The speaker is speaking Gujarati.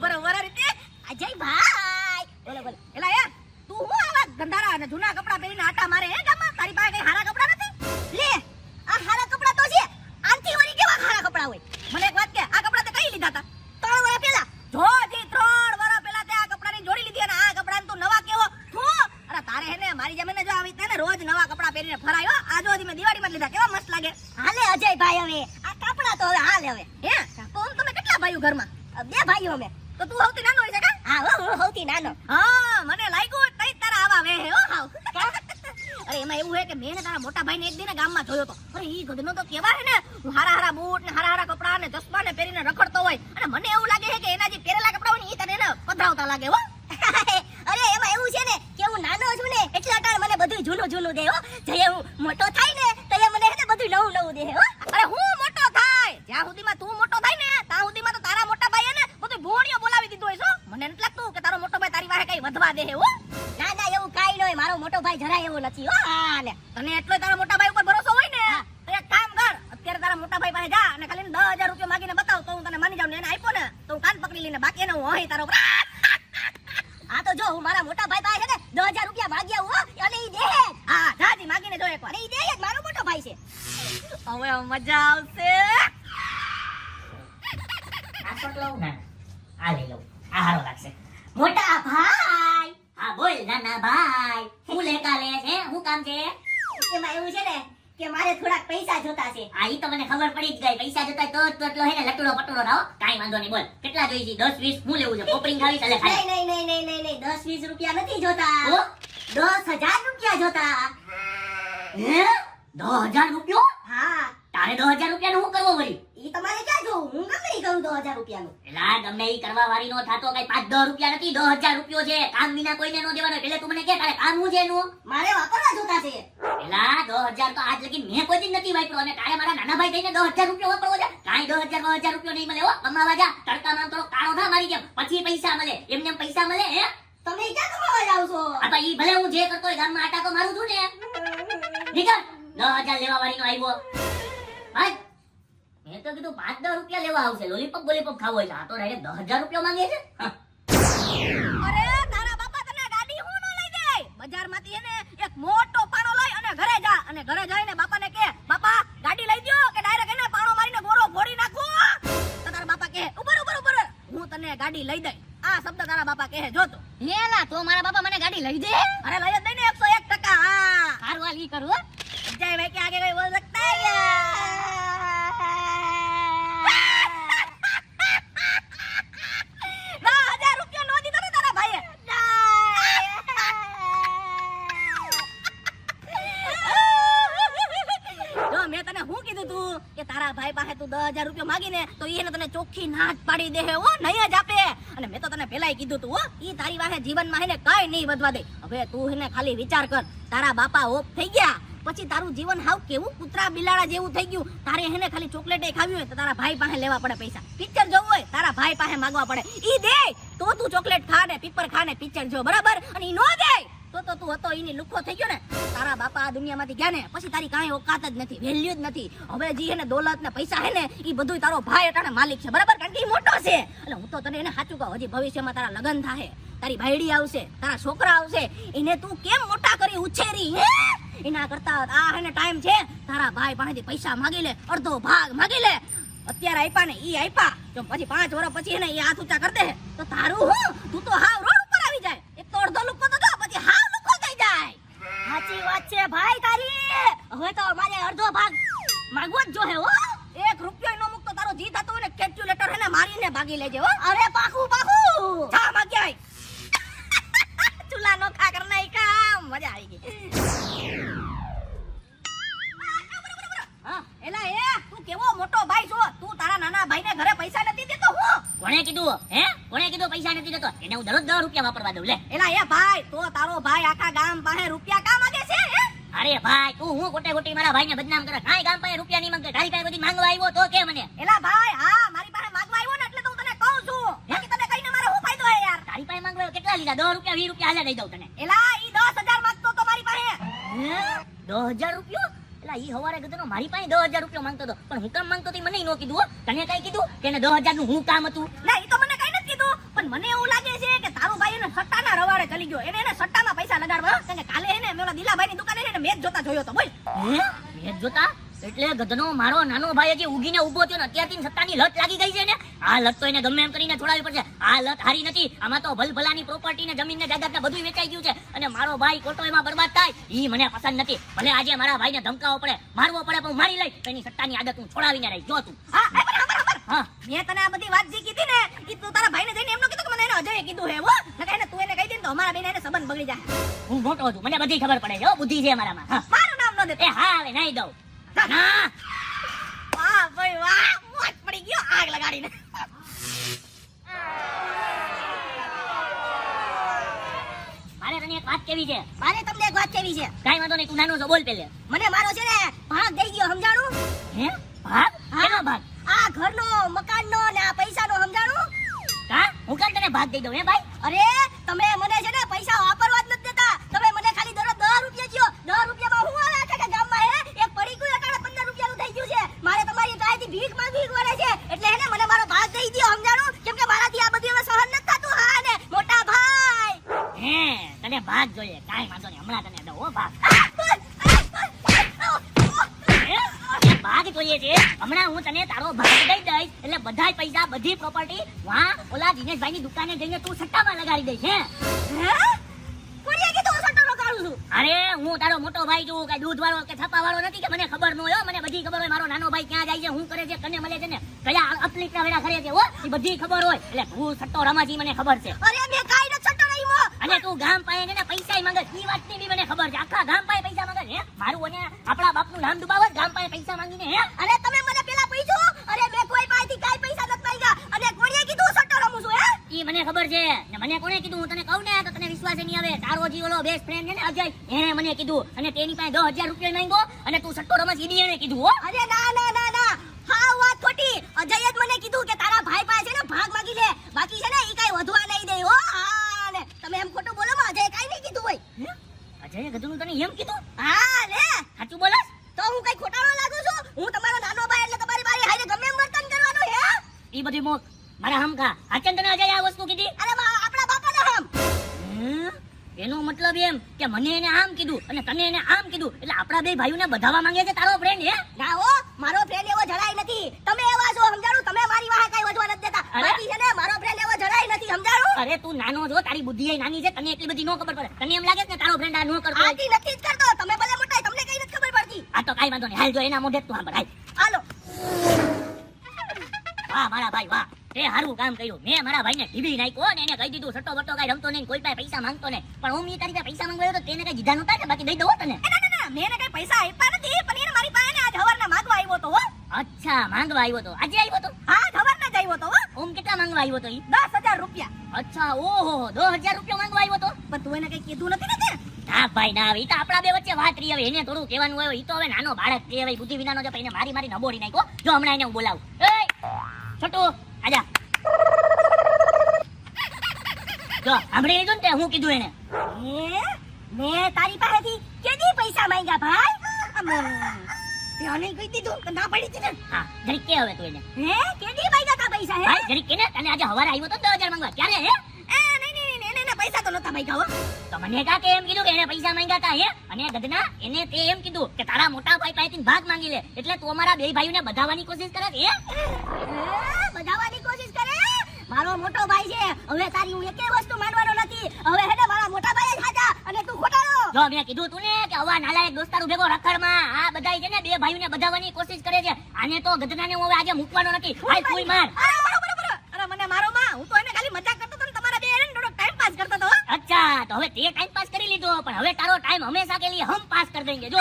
બરોબર રીતે અજય ભાઈ બોલો બોલો એલા યાર તું હું આવા ગંધારા અને જૂના કપડા પહેરીને આટા મારે હે ગામમાં તારી પાસે કઈ હારા કપડા નથી લે આ હારા કપડા તો છે આનથી વળી કેવા હારા કપડા હોય મને એક વાત કે આ કપડા તે કઈ લીધા હતા 3 વર્ષ પહેલા જો જી 3 વર્ષ પહેલા તે આ કપડાની જોડી લીધી અને આ કપડાને તું નવા કેવો હું અરે તારે હે ને મારી જમીને જો આવી તને રોજ નવા કપડા પહેરીને ફરાયો આ જો દી મે દિવાળીમાં લીધા કેવા મસ્ત લાગે હાલે અજય ભાઈ હવે આ કપડા તો હવે હાલે હવે હે તો તમે કેટલા ભાઈઓ ઘરમાં 2 ભાઈઓ અમે તો તું સૌથી નાનો હોય છે કા હા હું સૌથી નાનો હા મને લાગ્યું તઈ તારા આવા વે હે હો હાવ અરે એમાં એવું હે કે મેં તારા મોટા ભાઈને એક દિને ગામમાં જોયો તો અરે ઈ ગધનો તો કેવા હે ને હારા બૂટ ને હારા કપડા ને ચશ્મા ને પહેરીને રખડતો હોય અને મને એવું લાગે છે કે એના જે પહેરેલા કપડા હોય ને ઈ તને એને પધરાવતા લાગે હો અરે એમાં એવું છે ને કે હું નાનો છું ને એટલા ટાણ મને બધું જૂનું દે હો જઈએ હું મોટો થાય ને તો એ મને હે ને બધું નવું દે હો અરે હું મોટો થાય જ્યાં સુધીમાં તું મોટો થાય ને ત્યાં સુધીમાં તો તારા મોટા ભાઈએ ને બધું ભોણિયો બોલાવી દીધું હોય છો મને નથી લાગતું કે તારો મોટો ભાઈ તારી વાહે કઈ વધવા દે હો ના એવું કાઈ ન હોય મારો મોટો ભાઈ જરાય એવો નથી હો હા લે તને એટલો તારા મોટા ભાઈ ઉપર ભરોસો હોય ને તો એક કામ કર અત્યારે તારા મોટા ભાઈ પાસે જા અને ખાલી 10000 રૂપિયા માંગીને બતાવ તો હું તને માની જાઉં ને એને આપ્યો ને તો હું કાન પકડી લઈને બાકી એને હું અહીં તારો આ તો જો હું મારા મોટા ભાઈ પાસે છે ને 10000 રૂપિયા માંગ્યા હો અને ઈ દે હા જાજી માંગીને જો એકવાર ઈ દે જ મારો મોટો ભાઈ છે હવે મજા આવશે આ છોટ લઉં ને આ લઈ લઉં આ હારો લાગશે મોટા ભાઈ હા બોલ નાના ભાઈ હું લેકા લે છે હું કામ છે એમાં એવું છે ને કે મારે થોડાક પૈસા જોતા છે આ ઈ તો મને ખબર પડી જ ગઈ પૈસા જોતા તો એટલો હે ને લટુડો પટુડો રાવ કાઈ વાંધો નહીં બોલ કેટલા જોઈ છે 10 20 હું લેવું છે પોપરિંગ ખાવી ચાલે ખાલી નહીં 10-20 રૂપિયા નથી જોતા 10000 રૂપિયા જોતા હે 10000 રૂપિયો હા તારે 10000 રૂપિયાનું હું કરવો વળી ઈ તમારે ક્યાં જોવું હું ગમે ઈ કરું 10000 રૂપિયાનું એલા ગમે ઈ કરવા વાળી નો થાતો કઈ 5-10 રૂપિયા નથી 10000 રૂપિયો છે કામ વિના કોઈને નો દેવાનો એટલે તું મને કે તારે કામ હું છે એનું મારે વાપરવા જોતા છે એલા 10000 તો આજ લગી મેં કોઈ દિન નથી વાપર્યો અને તારે મારા નાના ભાઈ થઈને 10000 રૂપિયો વાપરવો છે કાઈ 10000 રૂપિયો નહીં મળે હો કમાવા જા તડકામાં તો કાળો ના મારી જેમ પછી પૈસા મળે એમને પૈસા મળે હે તમે ક્યાં કમાવા જાવ છો આ તો ઈ ભલે હું જે કરતો હોય ગામમાં આટા તો મારું છું ને નીકળ 10000 લેવા વાળીનો આવ્યો ભાઈ મેં તો કીધું 5-10 રૂપિયા લેવા આવશે લોલીપોપ ખાવો હોય આ તો ડાયરેક્ટ 10000 રૂપિયા માંગે છે અરે તારા બાપા તને ગાડી હું ન લઈ દે બજારમાંથી એને એક મોટો પાણો લઈ અને ઘરે જા અને ઘરે જઈને બાપાને કે બાપા ગાડી લઈ દ્યો કે ડાયરેક્ટ એને પાણો મારીને ગોરો ફોડી નાખું તો તારા બાપા કહે ઉપર હું તને ગાડી લઈ દઈ આ શબ્દ તારા બાપા કહે જો તો હેલા તો મારા બાપા મને ગાડી લઈ દે અરે લઈ જ દે ને 101% હા હારું હાલ ઈ કરું જય ભાઈ કે આગે કોઈ બોલ सकता है તારા ભાઈ પાસે તું 10000 રૂપિયા માંગીને તો એને તને ચોખ્ખી ના જ પાડી દે હો નહીં જ આપે અને મેં તો તને પહેલાય કીધું તું હો ઈ તારી વાહે જીવનમાં હેને કાઈ નહીં વધવા દે હવે તું હેને ખાલી વિચાર કર તારા બાપા ઓફ થઈ ગયા પછી તારું જીવન હાવ કેવું કૂતરા બિલાડા જેવું થઈ ગયું તારે હેને ખાલી ચોકલેટે ખાવી હોય તો તારા ભાઈ પાસે લેવા પડે પૈસા પિક્ચર જોવું હોય તારા ભાઈ પાસે માંગવા પડે ઈ દે તો તું ચોકલેટ ખા ને પીપર ખા ને પિક્ચર જો બરાબર અને ઈ નો દે તો તું હતો ઈની લુખો થઈ ગયો ને તારા બાપા આ દુનિયામાંથી ગયા ને પછી તારી કાંઈ ઓકાત જ નથી વેલ્યુ જ નથી હવે જી હે ને દોલત ને પૈસા હે ને ઈ બધુંય તારો ભાઈ અટાણે માલિક છે બરાબર કારણ કે ઈ મોટો છે એટલે હું તો તને એને સાચું કહું હજી ભવિષ્યમાં તારા લગ્ન થાહે તારી ભાઈડી આવશે તારા છોકરા આવશે એને તું કેમ મોટા કરી ઉછેરી હે એના કરતા આ હે ને ટાઈમ છે તારા ભાઈ પાસેથી પૈસા માંગી લે અડધો ભાગ માંગી લે અત્યારે આપ્યા ને ઈ આપ્યા જો પછી 5 વર્ષ પછી હે ને ઈ હાથ ઊંચા કર દે તો તારું હું તું તો હાવ રોડ ઉપર આવી જાય એક તો અડધો લુકો તો જો પછી હાવ લુકો થઈ જાય સાચી વાત છે ભાઈ તારી હવે તો મારે અડધો ભાગ માંગવો જ જોહે હો 1 રૂપિયો નો મુકતો તારો જીત હતો ને કેલ્ક્યુલેટર હે ને મારીને ભાગી લેજે હો અરે પાખું જા માંગ્યાય ચૂલા નો ખા કર નહીં કામ મજા આવી ગઈ એલા એ તું કેવો મોટો ભાઈ છો તું તારા નાના ભાઈને ઘરે પૈસા નથી દેતો હું કોણે કીધું પૈસા નથી દેતો એને હું દરરોજ 10 રૂપિયા વાપરવા દઉં લે એલા એ ભાઈ તો તારો ભાઈ આખા ગામ પાસે રૂપિયા કા માંગે છે હે અરે ભાઈ તું હું ખોટે મારા ભાઈને બદનામ કરે કાઈ ગામ પાસે રૂપિયા નહીં માંગે તારી પાસે બધી માંગવા આવ્યો તો કે મને એલા ભાઈ હા મારી પાસે માંગવા આવ્યો ને એટલે તો હું તને કહું છું બાકી તને કઈને મારો શું ફાયદો હે યાર તારી પાસે માંગવા કેટલા લીધા 10 રૂપિયા 20 રૂપિયા હાલે દઈ દઉં તને એલા ઈ 10000 10,000 રૂપિયો? એલા ઈ હવારે ગધેડો મારી પાસે 10,000 રૂપિયો માંગતો હતો, પણ હું કામ માંગતો તો ઈ મને નો કીધું હો. તને કઈ કીધું કે એને 10,000 નું હું કામ હતું? ના ઈ તો મને કઈ નથી કીધું, પણ મને એવું લાગે છે કે તારો ભાઈ એને સટ્ટાના રવાડે ચલી ગયો. એને સટ્ટામાં પૈસા લગાડવા, કારણ કે કાલે એને મેલા દિલાભાઈની દુકાને એને મેચ જોતા જોયો તો. બોલ મેચ જોતા? એટલે ગધનો મારો નાનો ભાઈ હજી ઉગીને ઊભો થયો ને અત્યારથી સટ્ટાની લત લાગી ગઈ છે ને. આ લત તો એને ગમે એમ કરીને છોડાવવી પડશે. આ લત હારી નથી. આમાં તો ભલભલાની પ્રોપર્ટી ને જમીન ને જાયદાદ ને બધું વેચાઈ ગયું છે, અને મારો ભાઈ ખોટો એમાં બરબાદ થાય ઈ મને પસંદ નથી. ભલે આજે મારા ભાઈને ધમકાવવો પડે, મારવો પડે, પણ હું મારી લઈ. એની સટ્ટાની આદત હું છોડાવીને રહી. જો તું હા મેં તને આ બધી વાત જે કીધી ને ઈ તું તારા ભાઈને જઈને એમ નો કીધું કે મને એને અજયે કીધું હે. હો નકર એને તું એને કહી દે ને તો અમારા બેને એને સંબંધ બગડી જાય. હું મોટો છું, મને બધી ખબર પડે છે હો, બુદ્ધિ છે મારામાં. હા મારું નામ ન દે. એ હા હવે નહીં દઉં. ના વાહ ભાઈ વાહ, મોજ પડી ગયો આગ લગાડીને. મારે તને એક વાત કેવી છે. મારે તમને એક વાત કેવી છે. કાઈ વાંધો નહીં, તું નાનો છો, બોલ પેલે. મને મારો છે ને ભાગ દઈ ગયો, સમજાણું? હે ભાગ? હા. કેનો ભાગ? આ ઘરનો, મકાનનો ને આ પૈસાનો, સમજાણું? કા હું કામ તને ભાગ દઈ દઉં હે ભાઈ? અરે તમે મને છે ને પૈસા વાપરવા જ નથી દેતા. તમે મને ખાલી દરરોજ 10 રૂપિયા દ્યો. 10 રૂપિયામાં હું આવે આખા ગામમાં હે એક પડીકું એકાણે 15 રૂપિયાનું થઈ ગયું છે. મારે તમારી પાસેથી ભીખ માંગવી પડે છે. એટલે હે ને મને મારો ભાગ દઈ દ્યો, સમજાણું? કેમ કે મારાથી આ બધું હવે સહન નથી થતું. હા ને મોટા ભાઈ. હે તને ભાગ જોઈએ? કાઈ વાંધો નહીં, હમણાં તને દઉં હો ભાગ. હે ભાગ જોઈએ છે? હમણાં હું તને તારો ભાગ દઈ દઈશ, એટલે બધાય પૈસા, બધી પ્રોપર્ટી વાહ ઓલા દિનેશભાઈની દુકાને જઈને તું સટ્ટામાં લગાડી દઈશ. હે કોઈએ કીધું હું સટ્ટો લગાડું છું? અરે હું તારો મોટો ભાઈ છું, કઈ દૂધ વાળો કે છાપા વાળો નથી કે મને ખબર ન હોય. મને બધી ખબર હોય. મારો નાનો ભાઈ ક્યાં જાય છે, શું કરે છે, કને મળે છે ને કયા અપલીકરા વેડા કરે છે, હો એ બધી ખબર હોય. એટલે તું સટ્ટો રમાજી મને ખબર છે. અરે મેં કાઈ ન સટ્ટો નહીં મો. અને તું ગામ પાસે ને પૈસા માંગે ઈ વાતની બી મને ખબર છે. આખા ગામ પાસે પૈસા માંગે હે મારું અને આપણા બાપનું નામ ડુબાવે ગામ પાસે પૈસા માંગીને. હે અરે તમે મને પેલા પૂછ્યું? અરે મેં કોઈ પાસેથી કાઈ પૈસા નથી માંગ્યા. અને કોઈએ કીધું સટ્ટો રમું છું? હે ઈ મને ખબર છે ને. મને કોણે કીધું હું તને કહું ને તો તને વિશ્વાસ નહીં આવે. તારો જી ઓલો બેસ્ટ ફ્રેન્ડ છે ને અજય, એને મને કીધું, અને તેની પાસે 10,000 રૂપિયા માંગ્યો, અને તું સટ્ટો રમસ ઈ એને કીધું. હો અરે ના ના ના ના, હા વાત ખોટી. અજયે જ મને કીધું કે તારા ભાઈ પાસે ને ભાગ માંગી લે, બાકી છે ને ઈ કાઈ વધવા નહીં દે. હો હા ને તમે એમ ખોટું બોલો માં. અજયે કાઈ નહીં કીધું હોય. અજયે ગધું તને એમ કીધું? હા લે સાચું બોલસ? તો હું કઈ ખોટાનો લાગુ છું? હું તમારો નાનો ભાઈ એટલે તમારી બારી હારે ગમે એમ વર્તન કરવાનું. હે ઈ બધી મોક મારા હમ ખા. આચન તને અજય આ વસ્તુ કીધી? અરે આપણા બાપાના હમ. એનો મતલબ એમ કે મને એને આમ કીધું અને તને એને આમ કીધું, એટલે આપણા બે ભાઈઓને બધાવા માંગે છે તારો ફ્રેન્ડ. હે ના હો, મારો ફ્રેન્ડ એવો જરાય નથી. તમે એવા છો, સમજાણું? તમે મારી વાહે કઈ વધવા નથી દેતા. બાકી છે ને મારો ફ્રેન્ડ એવો જરાય નથી, સમજાણું? અરે તું નાનો છો, તારી બુદ્ધિ એ નાની છે, તને એટલી બધી નો ખબર પડે. તને એમ લાગે છે ને તારો ફ્રેન્ડ આ નો કરતો હોય? આથી નથી જ કરતો. તમે ભલે મોટા, તમને કઈ નથી ખબર પડતી. આ તો કાઈ વાંધો નહીં, હાલ જો એના મોઢે જ તું સાંભળ. હાલ. હાલો. વાહ મારા ભાઈ વાહ, તે હારું કામ કર્યું. મેં મારા ભાઈને ઢીબી નાખ્યો ને એને કહી દીધું સટ્ટો બટ્ટો કઈ રમતો નહીં, કોઈ પાસે પૈસા માંગતો નહીં. પણ હું ઈ તારી પાસે પૈસા માંગવા આવ્યો તો તેને કઈ દીધા નહોતા કે બાકી દઈ દઉં તને? ના ના ના, મેં એને કઈ પૈસા આપ્યા નથી, પણ એને મારી પાસે ને આજ હવારના માંગવા આવ્યો તો. હો અચ્છા માંગવા આવ્યો તો? આજે આવ્યો તો? હા હવારના જ આવ્યો તો. હો ઓમ કેટલા માંગવા આવ્યો તો ઈ? 10,000 રૂપિયા. અચ્છા ઓહો 10,000 રૂપિયા માંગવા આવ્યો તો? પણ તું એને કઈ કીધું નથી ને તે? ના ભાઈ ના, ઈ તો આપણા બે વચ્ચે વાત રહી. હવે એને થોડું કહેવાનું હોય. ઈ તો હવે નાનો બાળક છે, હવે બુદ્ધિ વિનાનો છે, એને મારી મારી નબોડી નાખ્યો. જો હમણાં એને હું બોલાવું. એ છોટુ આજા. જો સાંભળી લીધું ને તે હું કીધું એને? મેં તારી પાસેથી કેદી પૈસા માંગ્યા ભાઈ? કહી દીધું કે ના પડી હતી ને. હા જરીક કે હવે તું એને. કેદી માંગ્યા તા પૈસા? ભાઈ જરીક કે ને, તને આજે હવારે આવ્યો તો 10,000 માંગવા. ક્યારે? હે એને પૈસા તો નતા માંગ્યા. હો તો મને કા કે એમ કીધું કે એને પૈસા માંગ્યા હતા? હે અને ગધના એને તે એમ કીધું કે તારા મોટા ભાઈ પાસેથી ભાગ માંગી લે, એટલે તું અમારા બે ભાઈઓને બધાવવાની કોશિશ કરે છે. બધાવાની કોશિશ કરે? મારો મોટો ભાઈ છે, હવે તારી હું એકે વસ્તુ માનવાનો નથી. હવે હેને મારા મોટા ભાઈ જ સાચા અને તું ખોટાનો. જો મેં કીધું તું ને કે આવા નાલાયક દોસ્તારો ભેગો રખડમાં આ બધાય છે ને બે ભાઈઓને બધાવવાની કોશિશ કરે છે. આને તો ગધનાને હું હવે આજે મૂકવાનો નથી. હાલ તું માર. અરે મને મારો માં, હું તો એને ખાલી મજાક કરતો તો ને તમારા બે એને થોડો ટાઈમ પાસ કરતો તો. અચ્છા તો હવે તે ટાઈમ પાસ કરી લીધો, પણ હવે તારો ટાઈમ હંમેશા કે લીએ હમ પાસ કરી દેંગે. જો